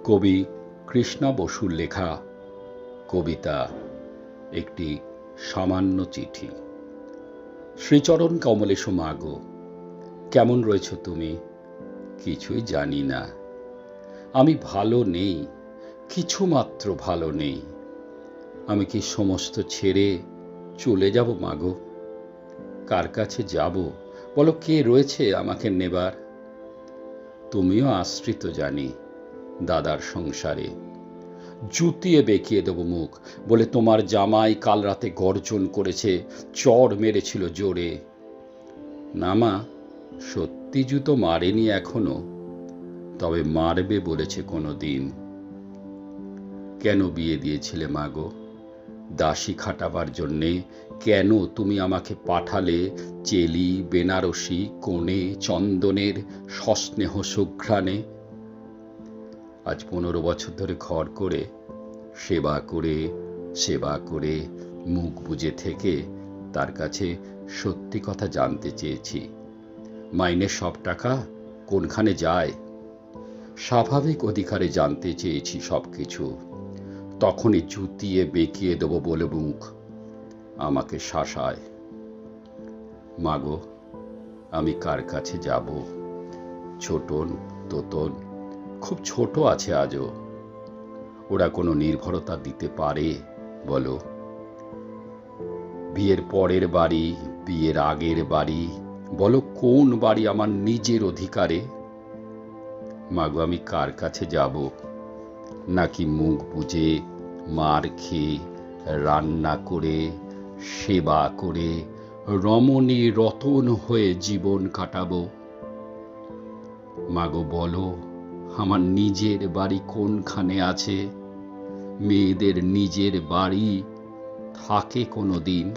কবি কৃষ্ণা বসুর লেখা কবিতা একটি সামান্য চিঠি। শ্রীচরণ কমলেশ মাগো, কেমন রয়েছ তুমি? কিছুই জানি না। আমি ভালো নেই, কিছুমাত্র ভালো নেই। আমি কি সমস্ত ছেড়ে চলে যাব মাগো? কার কাছে যাব বলো? কে রয়েছে আমাকে নেবার? তুমিও আশ্রিত জানি দাদার সংসারে। জুতিয়ে বেঁকিয়ে দেব মুখ, বলে তোমার জামাই কাল রাতে গর্জন করেছে, চড় মেরেছিল জোরে। না মা, সত্যি জুতো মারেনি এখনো, তবে মারবে বলেছে কোনো দিন। কেন বিয়ে দিয়েছিলে মাগো? দাসী খাটাবার জন্যে? কেন তুমি আমাকে পাঠালে চেলি, বেনারসি, কোণে, চন্দনের সস্নেহ সুঘ্রাণে? আজ 15 বছর ধরে ঘর করে, সেবা করে মুখ বুজে থেকে তার কাছে সত্যি কথা জানতে চেয়েছি। মাইনের সব টাকা কোনখানে যায়? স্বাভাবিক অধিকারে জানতে চেয়েছি সব কিছু। তখনই জুতিয়ে বেঁকিয়ে দেব বলে মুখ আমাকে শাসায়। মাগো, আমি কার কাছে যাব? ছোটন, তোতন খুব ছোট আছে আজও। ওরা কোনো নির্ভরতা দিতে পারে বলো? বিয়ের পরের বাড়ি, বিয়ের আগের বাড়ি, বলো কোন বাড়ি আমার নিজের অধিকারে? মাগো, আমি কার কাছে যাব? নাকি মুখ বুজে, মার খেয়ে, রান্না করে, সেবা করে, রমণী রতন হয়ে জীবন কাটাবো? মাগো বলো, আমার নিজের বাড়ি কোনখানে আছে? মেয়েদের নিজের বাড়ি থাকে কোনো দিন?